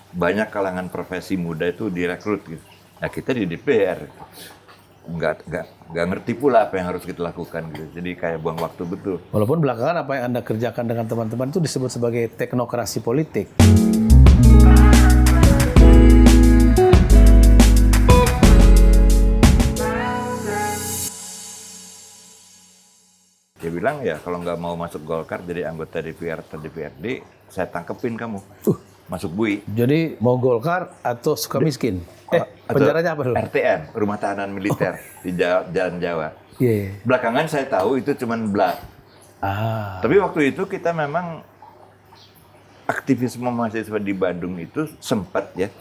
banyak kalangan profesi muda itu direkrut gitu. Nah kita di DPR nggak ngerti pula apa yang harus kita lakukan gitu. Jadi kayak buang waktu betul. Walaupun belakangan apa yang Anda kerjakan dengan teman-teman itu disebut sebagai teknokrasi politik. Dia bilang ya kalau nggak mau masuk Golkar jadi anggota DPR atau DPRD, saya tangkepin kamu. Masuk BUI. Jadi mau Golkar atau suka miskin? Penjaranya apa dulu? RTM, Rumah Tahanan Militer di Jalan Jawa. Iya. Belakangan saya tahu itu cuman blak. Tapi waktu itu kita memang aktivisme mahasiswa di Bandung itu sempat ya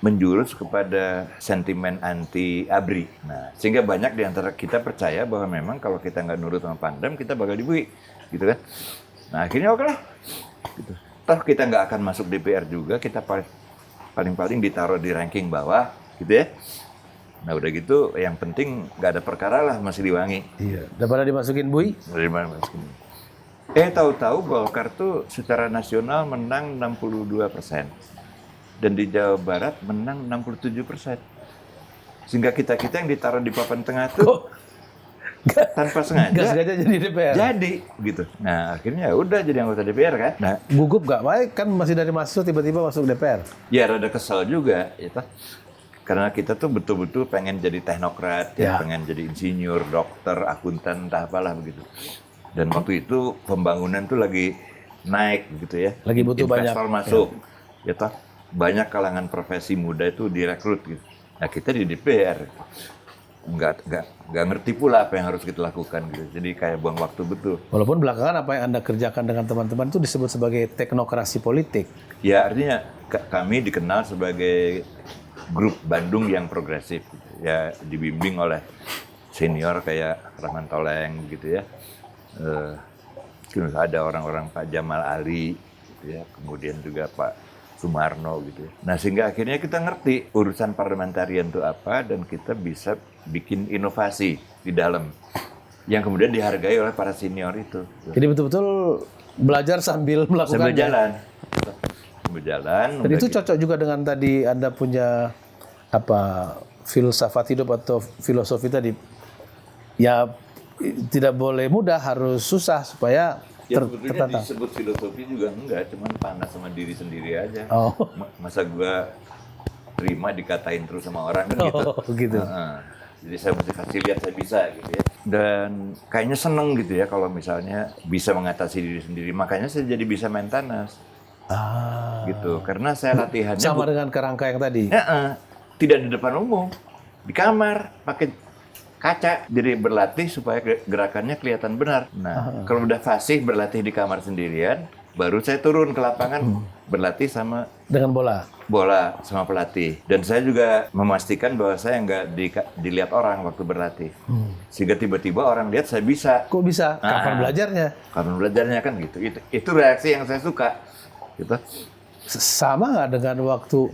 menjurus kepada sentimen anti ABRI. Nah, sehingga banyak di antara kita percaya bahwa memang kalau kita nggak nurut sama Pangdam, kita bakal dibui, gitu kan. Nah, akhirnya oke lah. Gitu. Toh kita nggak akan masuk DPR juga, kita paling ditaruh di ranking bawah, gitu ya. Nah, udah gitu, yang penting nggak ada perkara lah, masih Siliwangi. Iya. Daripada dimasukin BUI? Dari mana masukin? Tahu-tahu Golkar tuh secara nasional menang 62%. Dan di Jawa Barat menang 67%. Sehingga kita-kita yang ditaruh di papan tengah tuh tanpa sengaja. Nggak sengaja jadi DPR? Jadi, gitu. Nah, akhirnya udah jadi anggota DPR kan. Nah, gugup nggak? Baik kan masih dari mahasiswa tiba-tiba masuk DPR? ya rada kesel juga, gitu. Karena kita tuh betul-betul pengen jadi teknokrat, ya pengen jadi insinyur, dokter, akuntan, entah apalah begitu. Dan waktu itu pembangunan tuh lagi naik gitu ya. Lagi butuh investor banyak. masuk, gitu. Banyak kalangan profesi muda itu direkrut gitu. Nah kita di DPR nggak ngerti pula apa yang harus kita lakukan gitu. Jadi kayak buang waktu betul. Walaupun belakangan apa yang Anda kerjakan dengan teman-teman itu disebut sebagai teknokrasi politik. Ya artinya kami dikenal sebagai grup Bandung yang progresif. Gitu. Ya dibimbing oleh senior kayak Rahman Toleng gitu ya. Ada orang-orang Pak Jamal Ali gitu ya. Kemudian juga Pak Sumarno gitu ya. Nah sehingga akhirnya kita ngerti urusan parlementarian itu apa dan kita bisa bikin inovasi di dalam yang kemudian dihargai oleh para senior itu. Jadi betul-betul belajar sambil melakukan. Sambil jalan. Sambil jalan. Dan itu cocok juga dengan tadi Anda punya filsafat hidup atau filosofi tadi. Ya tidak boleh mudah, harus susah supaya ya sebetulnya disebut filosofi juga enggak, cuman panas sama diri sendiri aja. Masa gua terima dikatain terus sama orang kan gitu. Gitu. Jadi saya mesti kasih lihat saya bisa gitu ya. Dan kayaknya seneng gitu ya kalau misalnya bisa mengatasi diri sendiri. Makanya saya jadi bisa main tenis. Gitu. Karena saya latihannya sama dengan kerangka yang tadi. Tidak di depan umum, di kamar pakai kaca, jadi berlatih supaya gerakannya kelihatan benar. Nah, kalau udah fasih berlatih di kamar sendirian, baru saya turun ke lapangan berlatih sama dengan bola sama pelatih. Dan saya juga memastikan bahwa saya nggak dilihat orang waktu berlatih, sehingga tiba-tiba orang lihat saya bisa. Kok bisa? Kapan belajarnya? Kapan belajarnya kan gitu. Itu reaksi yang saya suka. Gitu. Sama nggak dengan waktu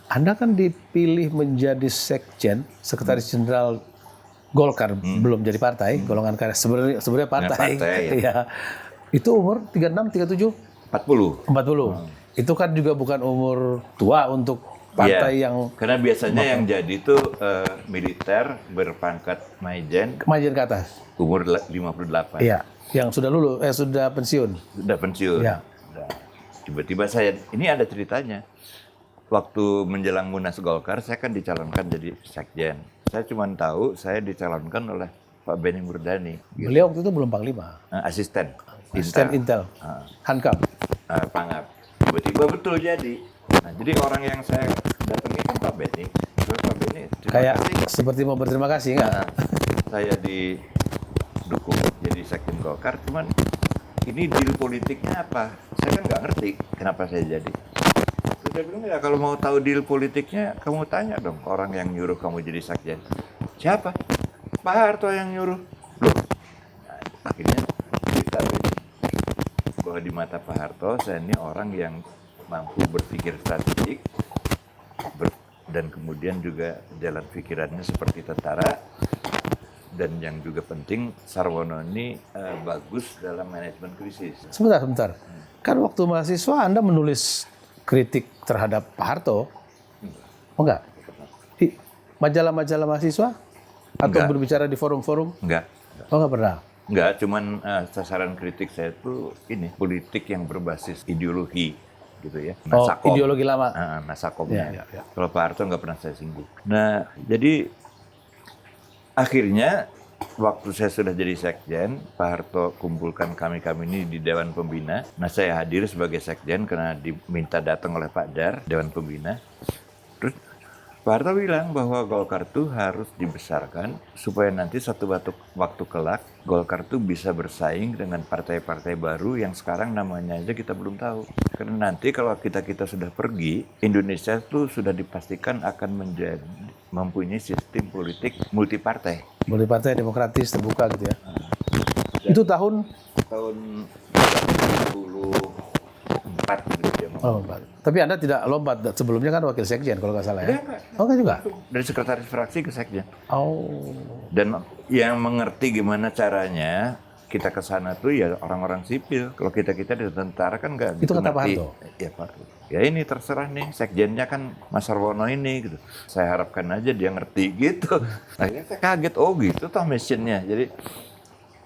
Anda kan dipilih menjadi sekjen, sekretaris jenderal Golkar, belum jadi partai, golongan karya sebenarnya partai. Ya. Itu umur 36, 37? 40. Itu kan juga bukan umur tua untuk partai yang... Karena biasanya yang jadi itu militer berpangkat Majen. Majen ke atas? Umur 58. Iya, yang sudah lulus, sudah pensiun. Sudah pensiun. Ya. Tiba-tiba ini ada ceritanya. Waktu menjelang Munas Golkar, saya kan dicalonkan jadi sekjen. Saya cuma tahu saya dicalonkan oleh Pak Benny Murdani. Gitu. Beliau waktu itu belum Panglima. Asisten Intel. Hankam. Pangap. Tiba-tiba betul jadi. Nah, jadi orang yang saya datangi kan Pak Benny. Terus Pak Benny, kayak seperti mau berterima kasih nggak? Saya didukung jadi sekjen Golkar, cuman ini deal politiknya apa? Saya kan nggak ngerti kenapa saya jadi. Saya bilang ya kalau mau tahu deal politiknya, kamu tanya dong ke orang yang nyuruh kamu jadi sekjen. Siapa? Pak Harto yang nyuruh. Loh, nah, akhirnya kita bahwa di mata Pak Harto, saya ini orang yang mampu berpikir strategik dan kemudian juga jalan pikirannya seperti tentara. Dan yang juga penting, Sarwono ini bagus dalam manajemen krisis. Sebentar. Kan waktu mahasiswa Anda menulis kritik terhadap Pak Harto? Oh enggak? Di majalah-majalah mahasiswa? Atau Enggak. berbicara di forum-forum? Enggak. Oh enggak pernah? Enggak, cuman sasaran kritik saya itu ini, politik yang berbasis ideologi gitu ya. Oh, Nasakom. ideologi lama. Nasakomnya. Ya. Kalau Pak Harto nggak pernah saya singgung. Nah, jadi akhirnya waktu saya sudah jadi sekjen, Pak Harto kumpulkan kami-kami ini di Dewan Pembina. Nah, saya hadir sebagai sekjen karena diminta datang oleh Pak Dar, Dewan Pembina. Terus Pak Harto bilang bahwa Golkar itu harus dibesarkan supaya nanti satu waktu kelak Golkar itu bisa bersaing dengan partai-partai baru yang sekarang namanya aja kita belum tahu. Karena nanti kalau kita sudah pergi, Indonesia itu sudah dipastikan akan mempunyai sistem politik multipartai. Multipartai demokratis terbuka gitu ya. Itu tahun 94 gitu dia mau. lompat. Tapi Anda tidak lompat, sebelumnya kan wakil sekjen kalau nggak salah ya? Enggak. Oh enggak juga? Dari sekretaris fraksi ke sekjen. Oh. Dan yang mengerti gimana caranya kita ke sana tuh ya orang-orang sipil. Kalau kita di tentara kan nggak Itu kata Pak ngerti. Harto? Ya Pak Harto. Ya ini terserah nih, sekjennya kan Mas Sarwono ini gitu. Saya harapkan aja dia ngerti gitu. Akhirnya saya kaget, oh gitu toh missionnya. Jadi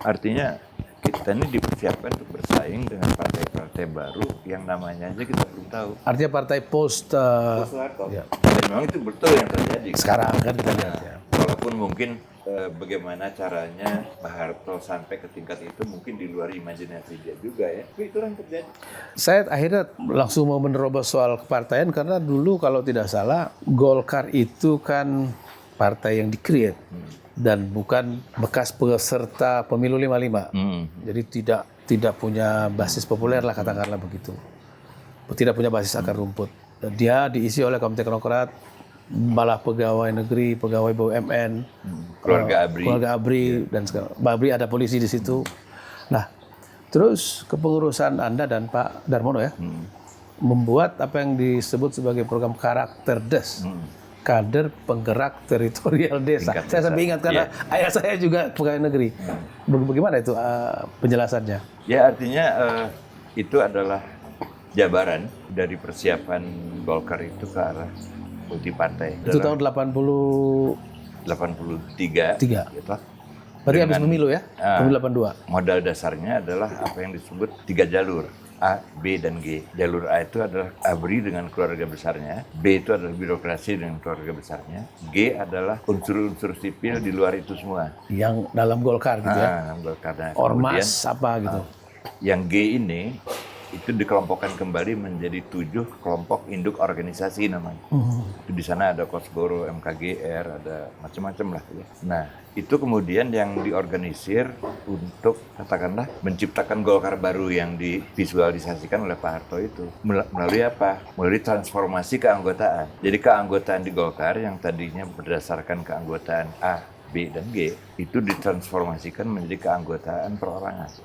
artinya kita ini dipersiapkan untuk bersaing dengan partai-partai baru yang namanya aja kita belum tahu. Artinya partai post Soeharto. ya. Dan memang itu betul yang terjadi. Sekarang kan kita lihat ya. Walaupun mungkin bagaimana caranya Pak Harto sampai ke tingkat itu mungkin di luar imajinasi dia juga ya. Tapi itu yang terjadi. Saya akhirnya langsung mau menerobos soal kepartaian karena dulu kalau tidak salah Golkar itu kan partai yang di-create dan bukan bekas peserta pemilu 55. Jadi tidak punya basis populer lah katakanlah begitu. Tidak punya basis akar rumput. Dan dia diisi oleh kaum teknokrat, malah pegawai negeri, pegawai BUMN, keluarga ABRI dan segala. ABRI ada polisi di situ. Nah, terus kepengurusan Anda dan Pak Darmono ya membuat apa yang disebut sebagai program karakter des. Kader penggerak teritorial desa. Saya sampai ingat karena ayah saya juga pegawai negeri. Bagaimana itu penjelasannya? Ya artinya itu adalah jabaran dari persiapan Golkar itu ke arah multipartai. Itu tahun 83. 83. Gitu. Berarti habis pemilu ya? Pemilu 82. Modal dasarnya adalah apa yang disebut 3 jalur. A, B, dan G. Jalur A itu adalah ABRI dengan keluarga besarnya, B itu adalah birokrasi dengan keluarga besarnya, G adalah unsur-unsur sipil di luar itu semua. Yang dalam Golkar gitu ya? Golkarnya. Ormas apa gitu? Yang G ini itu dikelompokkan kembali menjadi 7 kelompok induk organisasi namanya. Di sana ada Kosgoro, MKGR, ada macam-macam lah. Ya. Nah, itu kemudian yang diorganisir untuk katakanlah menciptakan Golkar baru yang divisualisasikan oleh Pak Harto itu. Melalui apa? Melalui transformasi keanggotaan. Jadi keanggotaan di Golkar yang tadinya berdasarkan keanggotaan A, B, dan G, itu ditransformasikan menjadi keanggotaan perorangan.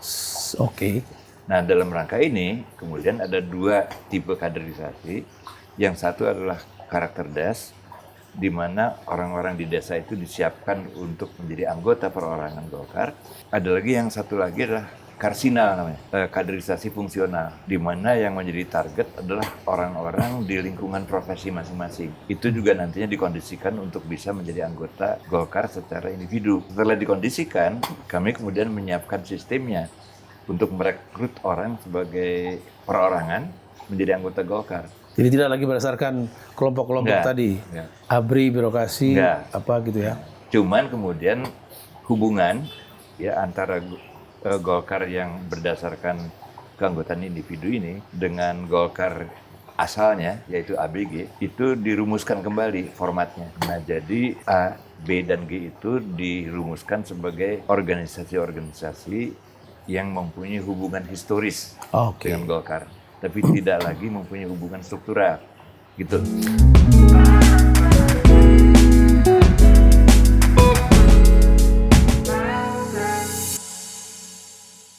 Oke. Nah, dalam rangka ini, kemudian ada 2 tipe kaderisasi. Yang satu adalah karakter des, di mana orang-orang di desa itu disiapkan untuk menjadi anggota perorangan Golkar. Ada lagi yang satu lagi adalah karsinal namanya, kaderisasi fungsional, di mana yang menjadi target adalah orang-orang di lingkungan profesi masing-masing. Itu juga nantinya dikondisikan untuk bisa menjadi anggota Golkar secara individu. Setelah dikondisikan, kami kemudian menyiapkan sistemnya untuk merekrut orang sebagai perorangan menjadi anggota Golkar. Jadi tidak lagi berdasarkan kelompok-kelompok tadi, ABRI, birokrasi, apa gitu ya? Cuman kemudian hubungan ya antara Golkar yang berdasarkan keanggotaan individu ini dengan Golkar asalnya yaitu ABG itu dirumuskan kembali formatnya. Nah jadi A, B, dan G itu dirumuskan sebagai organisasi-organisasi yang mempunyai hubungan historis dengan Golkar, tapi tidak lagi mempunyai hubungan struktural, gitu.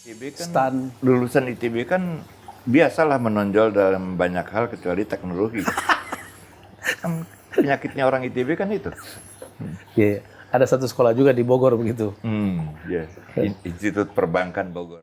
ITB kan, lulusan ITB kan biasalah menonjol dalam banyak hal kecuali teknologi. Kan penyakitnya orang ITB kan itu. Ada satu sekolah juga di Bogor begitu. Institut Perbankan Bogor.